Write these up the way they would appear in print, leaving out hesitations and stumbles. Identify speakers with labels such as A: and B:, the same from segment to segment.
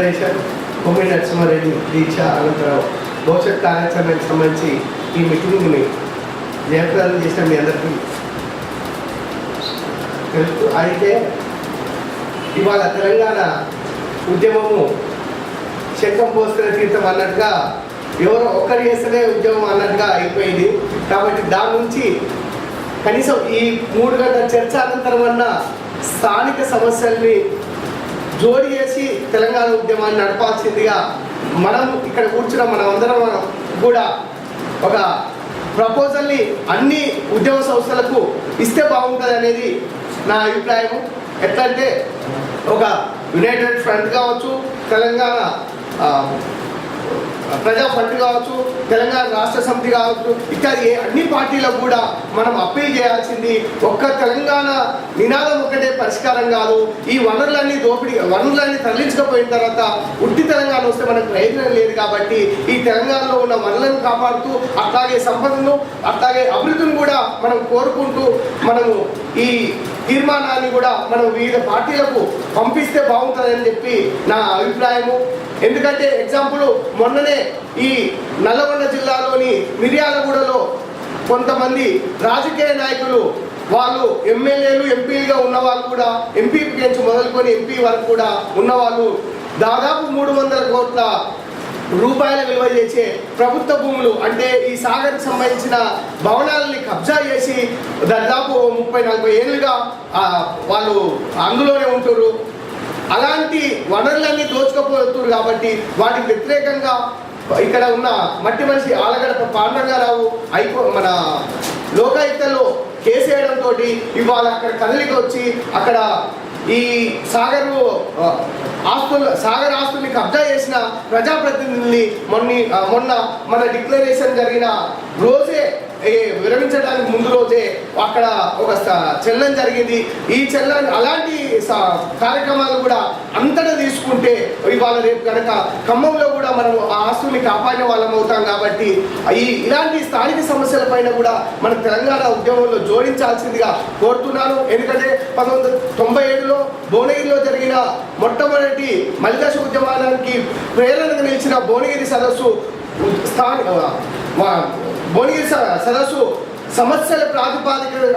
A: కొమ్మిడి నరసింహారెడ్డి దీక్ష అనంతరం భవిష్యత్ కార్యాచరణకు సంబంధించి ఈ మీటింగ్ని జయప్రదం చేసిన మీ అందరికీ తెలుసు. అయితే ఇవాళ తెలంగాణ ఉద్యమము శంఖం పోస్తున్న తీర్థం అన్నట్టుగా ఎవరో ఒక్కరు చేస్తేనే ఉద్యమం అన్నట్టుగా అయిపోయింది. కాబట్టి దాని నుంచి కనీసం ఈ 3 గంటల చర్చ అనంతరం అన్న స్థానిక సమస్యల్ని జోడి చేసి తెలంగాణ ఉద్యమాన్ని నడపాల్సిందిగా మనం ఇక్కడ కూర్చున్న మనం అందరం కూడా ఒక ప్రపోజల్ని అన్ని ఉద్యమ సంస్థలకు ఇస్తే బాగుంటుంది అనేది నా అభిప్రాయం. ఎట్లంటే ఒక యునైటెడ్ ఫ్రంట్ కావచ్చు, తెలంగాణ ప్రజా ఫ్రంట్ కావచ్చు, తెలంగాణ రాష్ట్ర సమితి కావచ్చు, ఇత్యాది అన్ని పార్టీలకు కూడా మనం అప్పీల్ చేయాల్సింది ఒక్క తెలంగాణ నినాదం ఒకటే పరిష్కారం కాదు. ఈ వనరులన్నీ తరలించకపోయిన తర్వాత ఉట్టి తెలంగాణ వస్తే మనకు ప్రయోజనం లేదు. కాబట్టి ఈ తెలంగాణలో ఉన్న వనరులను కాపాడుతూ అట్లాగే సంపదను అట్లాగే అభివృద్ధిని కూడా మనం కోరుకుంటూ మనము ఈ తీర్మానాన్ని కూడా మనం వివిధ పార్టీలకు పంపిస్తే బాగుంటుందని చెప్పి నా అభిప్రాయము. ఎందుకంటే ఎగ్జాంపుల్ మొన్ననే ఈ నల్లగొండ జిల్లాలోని మిర్యాలగూడలో కొంతమంది రాజకీయ నాయకులు వాళ్ళు ఎమ్మెల్యేలు ఎంపీలుగా ఉన్నవాళ్ళు కూడా ఎంపీ నుంచి మొదలుకొని ఎంపీ వరకు కూడా ఉన్నవాళ్ళు దాదాపు 300 కోట్ల రూపాయల విలువ చేసే ప్రభుత్వ భూములు అంటే ఈ సాగర్కి సంబంధించిన భవనాలని కబ్జా చేసి దాదాపు 30-40 ఏళ్ళుగా వాళ్ళు అందులోనే ఉంటున్నారు. అలాంటి వనరులన్నీ దోచుకపోతున్నారు. కాబట్టి వాటికి వ్యతిరేకంగా ఇక్కడ ఉన్న మట్టి మనిషి ఆలగడప పాండరంగారావు మన లోకాయుక్తలో కేసు వేయడంతో ఇవాళ అక్కడ కదలికి వచ్చి అక్కడ ఈ సాగర్ ఆస్తుల్ని కబ్జా చేసిన ప్రజాప్రతినిధుల్ని మొన్న మన డిక్లరేషన్ జరిగిన రోజే విరమించడానికి ముందు రోజే అక్కడ ఒక చెల్లం జరిగింది. ఈ చెల్లని అలాంటి కార్యక్రమాలు కూడా అంతటా తీసుకుంటే ఇవాళ రేపు కనుక ఖమ్మంలో కూడా మనం ఆ ఆస్తుల్ని కాపాడిన వాళ్ళం అవుతాం. కాబట్టి ఇలాంటి స్థానిక సమస్యల పైన కూడా మన తెలంగాణ ఉద్యమంలో జోడించాల్సిందిగా కోరుతున్నాను. ఎందుకంటే 1997లో భువనగిరిలో జరిగిన మొట్టమొదటి మలిదశ ఉద్యమానికి ప్రేరణగా నిలిచిన భువనగిరి సదస్సు సమస్యల ప్రాతిపాదికనే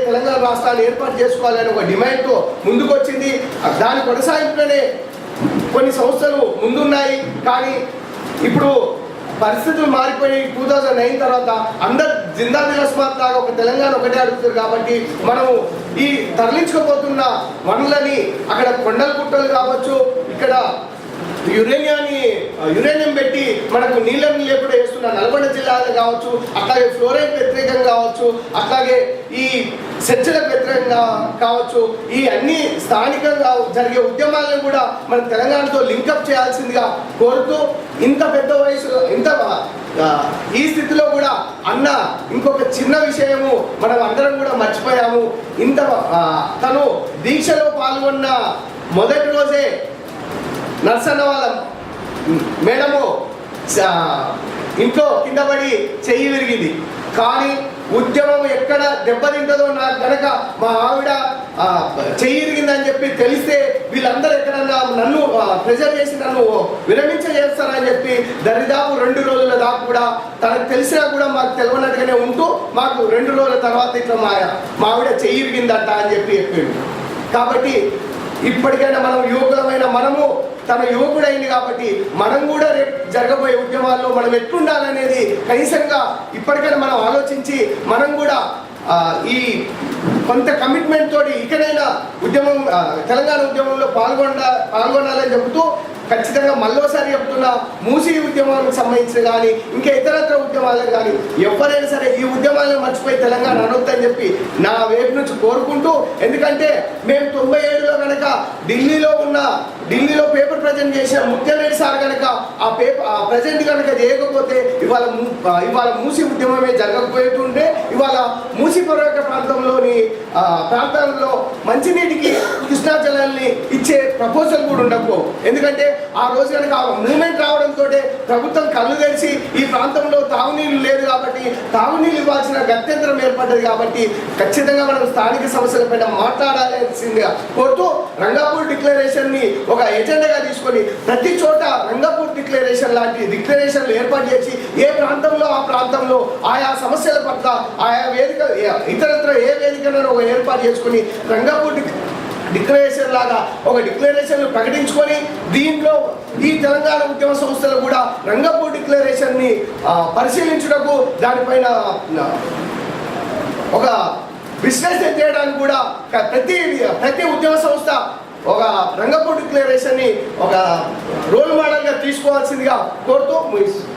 A: తెలంగాణ రాష్ట్రాన్ని ఏర్పాటు చేసుకోవాలని ఒక డిమాండ్తో ముందుకొచ్చింది. దాని కొనసాగింపులోనే కొన్ని సంస్థలు ముందున్నాయి. కానీ ఇప్పుడు పరిస్థితులు మారిపోయి 2009 తర్వాత అందరు జిందా దిలస్మాత్ లాగా ఒక తెలంగాణ ఒకటే అడుగుతారు. కాబట్టి మనము ఈ తరలించుకోబోతున్న వనరులని అక్కడ కొండల గుట్టలు కావచ్చు, ఇక్కడ యురేనియం పెట్టి మనకు నీళ్ళని లేకుండా వేస్తున్న నల్గొండ జిల్లాలో కావచ్చు, అట్లాగే ఫ్లోరైడ్ వ్యతిరేకంగా కావచ్చు, అట్లాగే ఈ చర్చలకు వ్యతిరేకంగా కావచ్చు, ఈ అన్ని స్థానికంగా జరిగే ఉద్యమాలను కూడా మన తెలంగాణతో లింకప్ చేయాల్సిందిగా కోరుతూ ఇంత పెద్ద వయసులో ఈ స్థితిలో కూడా అన్న ఇంకొక చిన్న విషయము మనం అందరం కూడా మర్చిపోయాము. తను దీక్షలో పాల్గొన్న మొదటి రోజే నర్సన్న వాళ్ళ మేడము ఇంట్లో కింద పడి చెయ్యి విరిగింది. కానీ ఉద్యమం ఎక్కడ దెబ్బతింటుందో నాకు కనుక మా ఆవిడ చెయ్యి విరిగిందని చెప్పి తెలిస్తే వీళ్ళందరూ ఎక్కడన్నా నన్ను ప్రెజర్ చేసి నన్ను విరమించేస్తారని చెప్పి దరిదాపు 2 రోజుల దాకా కూడా తనకు తెలిసినా కూడా మాకు తెలియనట్టుగానే ఉంటూ మాకు 2 రోజుల తర్వాత ఇట్లా మా ఆవిడ చెయ్యి విరిగిందట అని చెప్పిండు. కాబట్టి ఇప్పటికైనా మనం యువకులమైన మనము తన యువకుడైంది కాబట్టి మనం కూడా రేపు జరగబోయే ఉద్యమాల్లో మనం ఎట్లుండాలనేది కనీసంగా ఇప్పటికైనా మనం ఆలోచించి మనం కూడా ఈ కొంత కమిట్మెంట్ తోటి ఇకనైనా తెలంగాణ ఉద్యమంలో పాల్గొనాలని చెబుతూ ఖచ్చితంగా మళ్ళోసారి చెప్తున్నా మూసీ ఉద్యమానికి సంబంధించిన కానీ ఇంకా ఇతరత్ర ఉద్యమాలకు కానీ ఎవరైనా సరే ఈ ఉద్యమాలను మర్చిపోయి తెలంగాణ అనొద్దని చెప్పి నా వైపు నుంచి కోరుకుంటూ, ఎందుకంటే మేము 97లో కనుక ఢిల్లీలో పేపర్ ప్రజెంట్ చేసిన ముత్యాలరెడ్డి సార్ కనుక ఆ ప్రజెంట్ కనుక చేయకపోతే ఇవాళ మూసి ఉద్యమమే జరగకపోతుంటే ఇవాళ మూసి పర్వత ప్రాంతాల్లో మంచినీటికి కృష్ణా జలాల్ని ఇచ్చే ప్రపోజల్ కూడా ఉండకపో. ఎందుకంటే ఆ రోజు కనుక ఆ మూమెంట్ రావడంతో ప్రభుత్వం కళ్ళు తెరిచి ఈ ప్రాంతంలో తాగునీళ్ళు లేదు కాబట్టి తాగునీళ్ళు ఇవ్వాల్సిన గత్యంతరం ఏర్పడ్డది. కాబట్టి ఖచ్చితంగా మనం స్థానిక సమస్యలపైన మాట్లాడాల్సిందిగా కోరుతూ రంగాపూర్ డిక్లరేషన్ ని ఒక ఎజెండాగా తీసుకొని ప్రతి చోట రంగాపూర్ డిక్లరేషన్ లాంటి డిక్లరేషన్లు ఏర్పాటు చేసి ఏ ప్రాంతంలో ఆ ప్రాంతంలో ఆయా సమస్యల పట్ల ఆయా వేదిక ఇతరత్ర ఏ వేదికలను ఒక ఏర్పాటు చేసుకుని రంగాపూర్ డిక్లరేషన్ లాగా ఒక డిక్లరేషన్ ప్రకటించుకొని దీంట్లో ఈ తెలంగాణ ఉద్యమ సంస్థలు కూడా రంగాపూర్ డిక్లరేషన్ ని పరిశీలించుటకు దానిపైన ఒక విశ్లేషణ చేయడానికి కూడా ప్రతి ఉద్యమ సంస్థ ఒక రంగాపూర్ డిక్లరేషన్ ని ఒక రోల్ మోడల్ గా తీసుకోవాల్సిందిగా కోరుతూ ముగిస్తుంది.